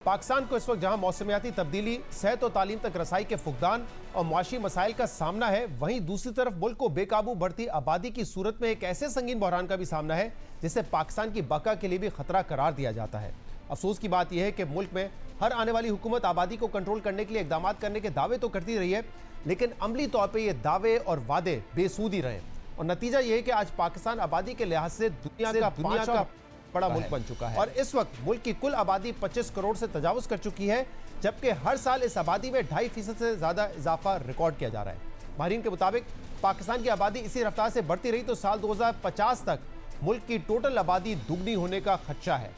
पाकिस्तान को इस वक्त जहां मौसमियाती तब्दीली, सेहत और तालीम तक रसाई के फुकदान और मुआशी मसाइल का सामना है, वहीं दूसरी तरफ मुल्क को बेकाबू बढ़ती आबादी की सूरत में एक ऐसे संगीन बहरान का भी सामना है जिसे पाकिस्तान की बका के लिए भी खतरा करार दिया जाता है। अफसोस की बात यह है कि मुल्क में हर आने वाली हुकूमत आबादी को कंट्रोल करने के लिए इकदाम करने के दावे तो करती रही है, लेकिन अमली तौर पर ये दावे और वादे बेसूद ही रहे और नतीजा यह है कि आज पाकिस्तान आबादी के लिहाज से दुनिया का बड़ा मुल्क बन चुका है और इस वक्त मुल्क की कुल आबादी 25 करोड़ से तजावुज कर चुकी है, जबकि हर साल इस आबादी में 2.5% से ज्यादा इजाफा रिकॉर्ड किया जा रहा है। माहिरीन के मुताबिक पाकिस्तान की आबादी इसी रफ्तार से बढ़ती रही तो साल 2050 तक मुल्क की टोटल आबादी दुगनी होने का खदशा है।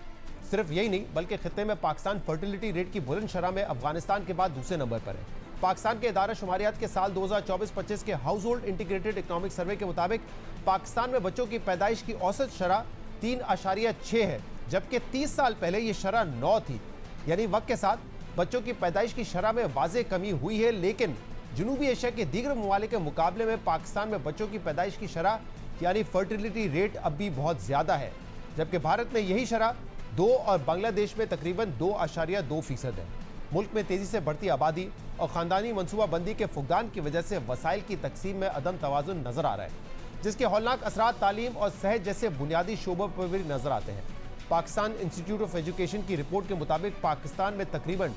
सिर्फ यही नहीं बल्कि खित्ते में पाकिस्तान फर्टिलिटी रेट की बुलंद शरह में अफगानिस्तान के बाद दूसरे नंबर पर है। पाकिस्तान के इदारा शुमारियात के साल 2024-25 के house hold integrated economic survey के मुताबिक पाकिस्तान में बच्चों की पैदाइश की औसत शरह 3.6 है, जबकि 30 साल पहले ये शरह 9 थी। यानी वक्त के साथ बच्चों की पैदाइश की शरह में वाज़ेह कमी हुई है, लेकिन जनूबी एशिया के दीगर ममालिक के मुकाबले में पाकिस्तान में बच्चों की पैदाइश की शरह यानी फर्टिलिटी रेट अब भी बहुत ज़्यादा है, जबकि भारत में यही शरह 2 और बांग्लादेश में तकरीबन 2.2% है। मुल्क में तेज़ी से बढ़ती आबादी और ख़ानदानी मनसूबाबंदी के फुकदान की वजह से वसाइल की तकसीम में अदम तवाज़ुन नज़र आ रहा है, जिसके हौलनाक असरात तालीम और सेहत जैसे बुनियादी शोबों पर भी नजर आते हैं। पाकिस्तान इंस्टीट्यूट ऑफ एजुकेशन की रिपोर्ट के मुताबिक पाकिस्तान में तकरीबन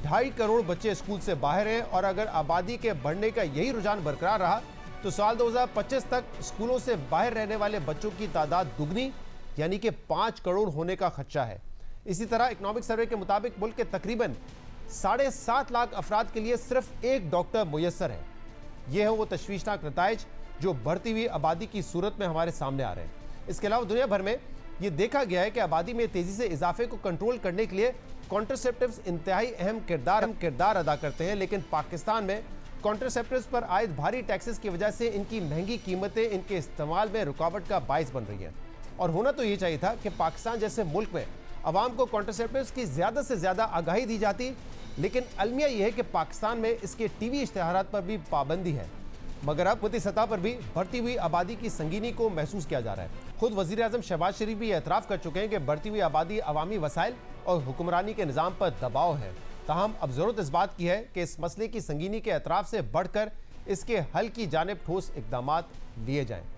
2.5 करोड़ बच्चे स्कूल से बाहर हैं और अगर आबादी के बढ़ने का यही रुझान बरकरार रहा तो साल 2025 तक स्कूलों से बाहर रहने वाले बच्चों की तादाद दुगनी यानी कि 5 करोड़ होने का खदशा है। इसी तरह इकोनॉमिक सर्वे के मुताबिक मुल्क के तकरीबन 7.5 लाख अफराद के लिए सिर्फ एक डॉक्टर मुयस्सर है। ये है वो तशवीशनाक नताइज जो बढ़ती हुई आबादी की सूरत में हमारे सामने आ रहे हैं। इसके अलावा दुनिया भर में ये देखा गया है कि आबादी में तेज़ी से इजाफे को कंट्रोल करने के लिए कॉन्ट्रासेप्टिव्स इंतहाई अहम किरदार अदा करते हैं, लेकिन पाकिस्तान में कॉन्ट्रासेप्टिव्स पर आयद भारी टैक्सेस की वजह से इनकी महंगी कीमतें इनके इस्तेमाल में रुकावट का बाइस बन रही हैं। और होना तो ये चाहिए था कि पाकिस्तान जैसे मुल्क में अवाम को कॉन्ट्रासेप्टिव्स की ज़्यादा से ज़्यादा आगाही दी जाती, लेकिन अलमिया यह है कि पाकिस्तान में इसके टीवी इश्तिहारात पर भी पाबंदी है, मगर अब हुकूमती सतह पर भी बढ़ती हुई आबादी की संगीनी को महसूस किया जा रहा है। खुद वज़ीर आज़म शहबाज शरीफ भी एतराफ़ कर चुके हैं कि बढ़ती हुई आबादी अवामी वसाइल और हुक्मरानी के निज़ाम पर दबाव है। ताहम अब ज़रूरत इस बात की है कि इस मसले की संगीनी के एतराफ़ से बढ़कर इसके हल की जानिब ठोस इक़दामात लिए जाएँ।